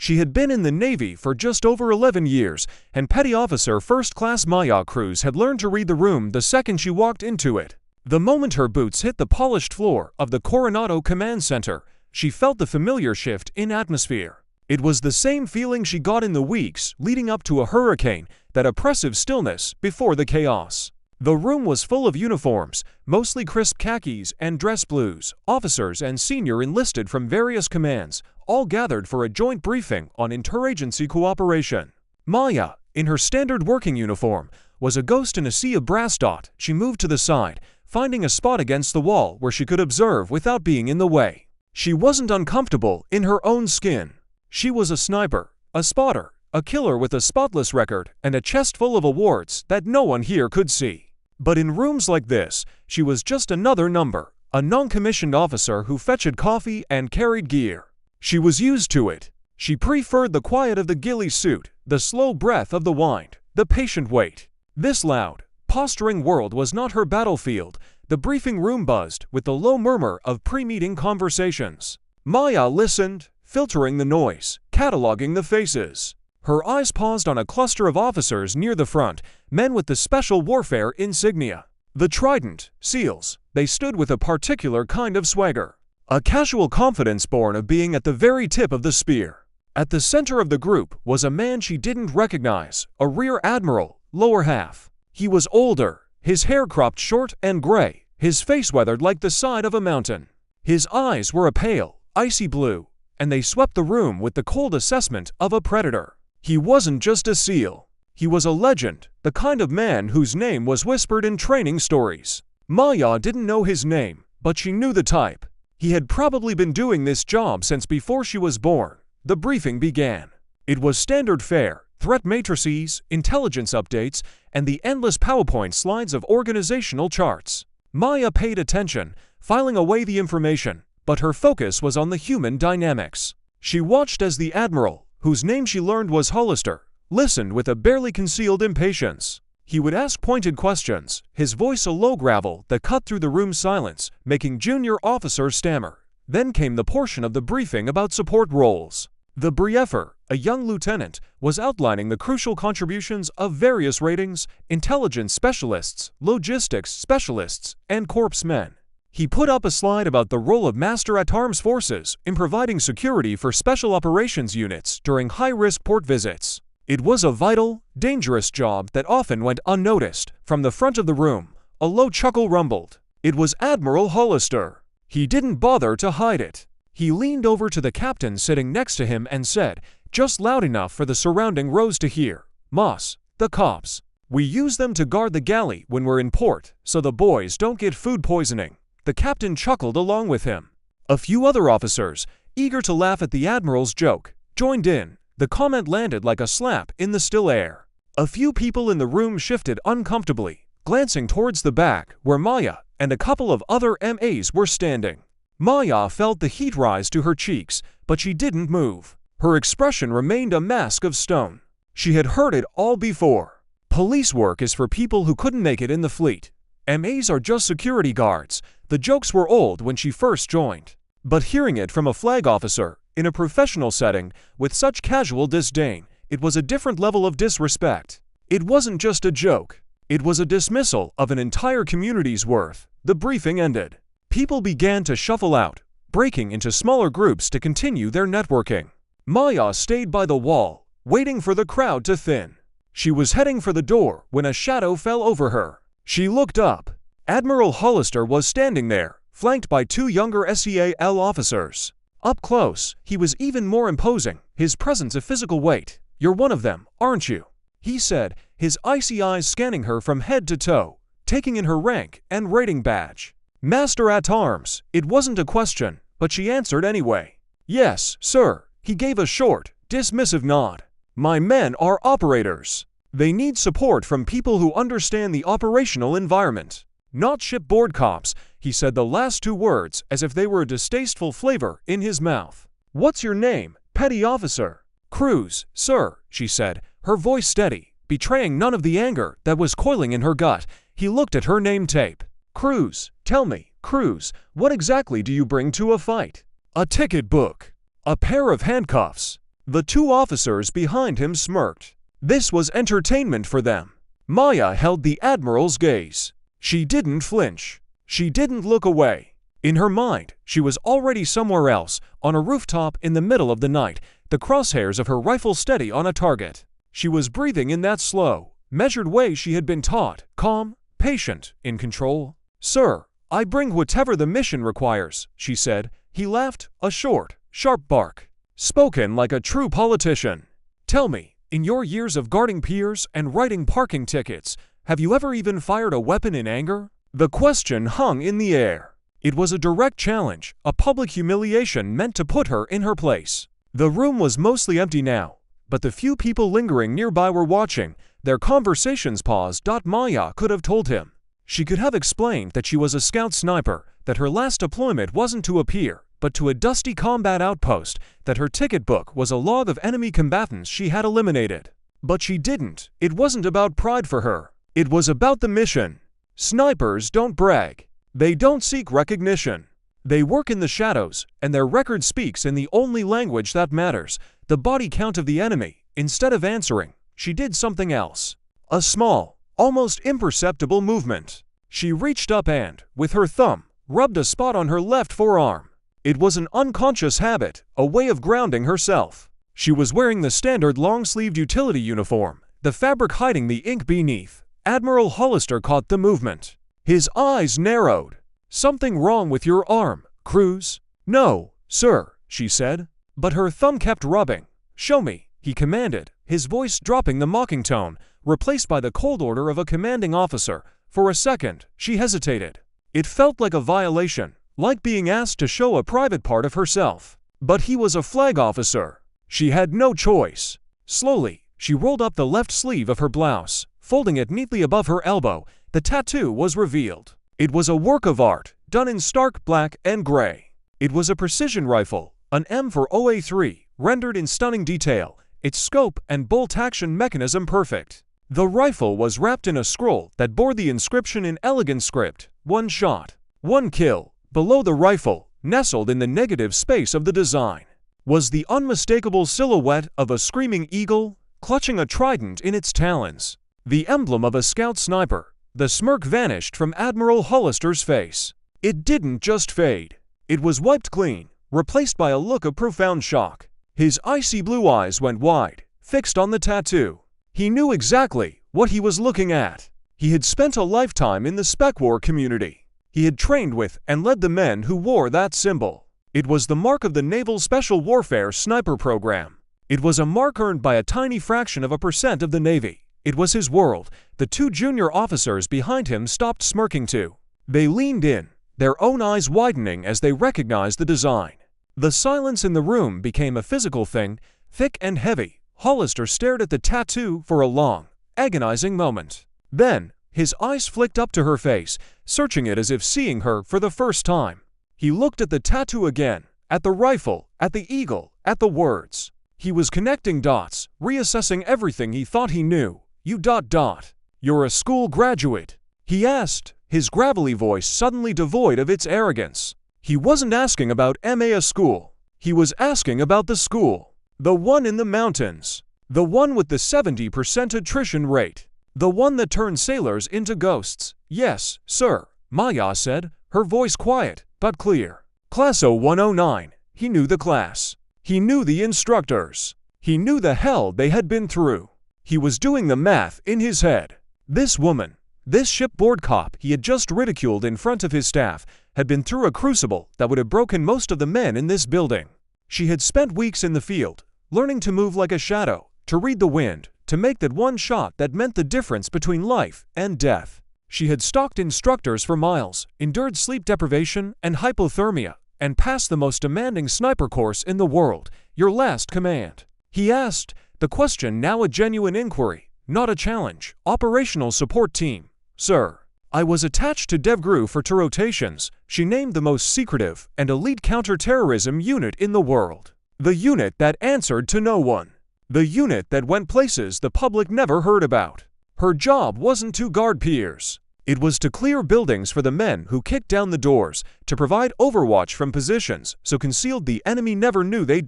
She had been in the Navy for just over 11 years, and Petty Officer First Class Maya Cruz had learned to read the room the second she walked into it. The moment her boots hit the polished floor of the Coronado Command Center, she felt the familiar shift in atmosphere. It was the same feeling she got in the weeks leading up to a hurricane, that oppressive stillness before the chaos. The room was full of uniforms, mostly crisp khakis and dress blues, officers and senior enlisted from various commands, all gathered for a joint briefing on interagency cooperation. Maya, in her standard working uniform, was a ghost in a sea of brass dot. She moved to the side, finding a spot against the wall where she could observe without being in the way. She wasn't uncomfortable in her own skin. She was a sniper, a spotter, a killer with a spotless record and a chest full of awards that no one here could see. But in rooms like this, she was just another number, a non-commissioned officer who fetched coffee and carried gear. She was used to it. She preferred the quiet of the ghillie suit, the slow breath of the wind, the patient wait. This loud, posturing world was not her battlefield. The briefing room buzzed with the low murmur of pre-meeting conversations. Maya listened, filtering the noise, cataloging the faces. Her eyes paused on a cluster of officers near the front, men with the special warfare insignia. The trident, SEALs, they stood with a particular kind of swagger. A casual confidence born of being at the very tip of the spear. At the center of the group was a man she didn't recognize, a rear admiral, lower half. He was older, his hair cropped short and gray, his face weathered like the side of a mountain. His eyes were a pale, icy blue, and they swept the room with the cold assessment of a predator. He wasn't just a SEAL. He was a legend, the kind of man whose name was whispered in training stories. Maya didn't know his name, but she knew the type. He had probably been doing this job since before she was born. The briefing began. It was standard fare, threat matrices, intelligence updates, and the endless PowerPoint slides of organizational charts. Maya paid attention, filing away the information, but her focus was on the human dynamics. She watched as the admiral, whose name she learned was Hollister, listened with a barely concealed impatience. He would ask pointed questions, his voice a low gravel that cut through the room's silence, making junior officers stammer. Then came the portion of the briefing about support roles. The briefer, a young lieutenant, was outlining the crucial contributions of various ratings, intelligence specialists, logistics specialists, and corpsmen. He put up a slide about the role of Master-at-Arms forces in providing security for special operations units during high-risk port visits. It was a vital, dangerous job that often went unnoticed. From the front of the room, a low chuckle rumbled. It was Admiral Hollister. He didn't bother to hide it. He leaned over to the captain sitting next to him and said, just loud enough for the surrounding rows to hear, "Moss, the cops. We use them to guard the galley when we're in port, so the boys don't get food poisoning." The captain chuckled along with him. A few other officers, eager to laugh at the admiral's joke, joined in. The comment landed like a slap in the still air. A few people in the room shifted uncomfortably, glancing towards the back where Maya and a couple of other MAs were standing. Maya felt the heat rise to her cheeks, but she didn't move. Her expression remained a mask of stone. She had heard it all before. Police work is for people who couldn't make it in the fleet. MAs are just security guards. The jokes were old when she first joined. But hearing it from a flag officer, in a professional setting, with such casual disdain, it was a different level of disrespect. It wasn't just a joke. It was a dismissal of an entire community's worth. The briefing ended. People began to shuffle out, breaking into smaller groups to continue their networking. Maya stayed by the wall, waiting for the crowd to thin. She was heading for the door when a shadow fell over her. She looked up. Admiral Hollister was standing there, flanked by two younger SEAL officers. Up close, he was even more imposing, his presence a physical weight. "You're one of them, aren't you?" he said, his icy eyes scanning her from head to toe, taking in her rank and rating badge. Master-at-Arms. It wasn't a question, but she answered anyway. "Yes, sir." He gave a short, dismissive nod. "My men are operators. They need support from people who understand the operational environment. Not shipboard cops," he said the last two words as if they were a distasteful flavor in his mouth. "What's your name, petty officer?" "Cruz, sir," she said, her voice steady, betraying none of the anger that was coiling in her gut. He looked at her name tape. "Cruz, tell me, Cruz, what exactly do you bring to a fight?" "A ticket book. A pair of handcuffs." The two officers behind him smirked. This was entertainment for them. Maya held the Admiral's gaze. She didn't flinch. She didn't look away. In her mind, she was already somewhere else, on a rooftop in the middle of the night, the crosshairs of her rifle steady on a target. She was breathing in that slow, measured way she had been taught, calm, patient, in control. "Sir, I bring whatever the mission requires," she said. He laughed, a short, sharp bark. Spoken like a true politician. "Tell me, in your years of guarding piers and writing parking tickets, have you ever even fired a weapon in anger?" The question hung in the air. It was a direct challenge, a public humiliation meant to put her in her place. The room was mostly empty now, but the few people lingering nearby were watching, their conversations paused. Maya could have told him. She could have explained that she was a scout sniper, that her last deployment wasn't to a pier, but to a dusty combat outpost, that her ticket book was a log of enemy combatants she had eliminated. But she didn't. It wasn't about pride for her. It was about the mission. Snipers don't brag. They don't seek recognition. They work in the shadows, and their record speaks in the only language that matters, the body count of the enemy. Instead of answering, she did something else. A small, almost imperceptible movement. She reached up and, with her thumb, rubbed a spot on her left forearm. It was an unconscious habit, a way of grounding herself. She was wearing the standard long-sleeved utility uniform, the fabric hiding the ink beneath. Admiral Hollister caught the movement. His eyes narrowed. "Something wrong with your arm, Cruz?" "No, sir," she said. But her thumb kept rubbing. "Show me," he commanded, his voice dropping the mocking tone, replaced by the cold order of a commanding officer. For a second, she hesitated. It felt like a violation, like being asked to show a private part of herself. But he was a flag officer. She had no choice. Slowly, she rolled up the left sleeve of her blouse, folding it neatly above her elbow. The tattoo was revealed. It was a work of art, done in stark black and gray. It was a precision rifle, an M4OA3, rendered in stunning detail, its scope and bolt-action mechanism perfect. The rifle was wrapped in a scroll that bore the inscription in elegant script, "One shot, one kill." Below the rifle, nestled in the negative space of the design, was the unmistakable silhouette of a screaming eagle, clutching a trident in its talons. The emblem of a scout sniper. The smirk vanished from Admiral Hollister's face. It didn't just fade. It was wiped clean, replaced by a look of profound shock. His icy blue eyes went wide, fixed on the tattoo. He knew exactly what he was looking at. He had spent a lifetime in the spec war community. He had trained with and led the men who wore that symbol. It was the mark of the Naval Special Warfare Sniper Program. It was a mark earned by a tiny fraction of a percent of the Navy. It was his world. The two junior officers behind him stopped smirking too. They leaned in, their own eyes widening as they recognized the design. The silence in the room became a physical thing, thick and heavy. Hollister stared at the tattoo for a long, agonizing moment. Then, his eyes flicked up to her face, searching it as if seeing her for the first time. He looked at the tattoo again, at the rifle, at the eagle, at the words. He was connecting dots, reassessing everything he thought he knew. "You're a school graduate?" he asked, his gravelly voice suddenly devoid of its arrogance. He wasn't asking about a school. He was asking about the school. The one in the mountains. The one with the 70% attrition rate. The one that turned sailors into ghosts. "Yes, sir," Maya said, her voice quiet but clear. "Class 0109. He knew the class. He knew the instructors. He knew the hell they had been through. He was doing the math in his head. This woman, this shipboard cop he had just ridiculed in front of his staff, had been through a crucible that would have broken most of the men in this building. She had spent weeks in the field, learning to move like a shadow, to read the wind, to make that one shot that meant the difference between life and death. She had stalked instructors for miles, endured sleep deprivation and hypothermia, and passed the most demanding sniper course in the world. "Your last command?" he asked, the question now a genuine inquiry, not a challenge. "Operational support team, sir." "I was attached to DevGru for 2 rotations," she named the most secretive and elite counterterrorism unit in the world. The unit that answered to no one. The unit that went places the public never heard about. Her job wasn't to guard piers. It was to clear buildings for the men who kicked down the doors, to provide overwatch from positions so concealed the enemy never knew they'd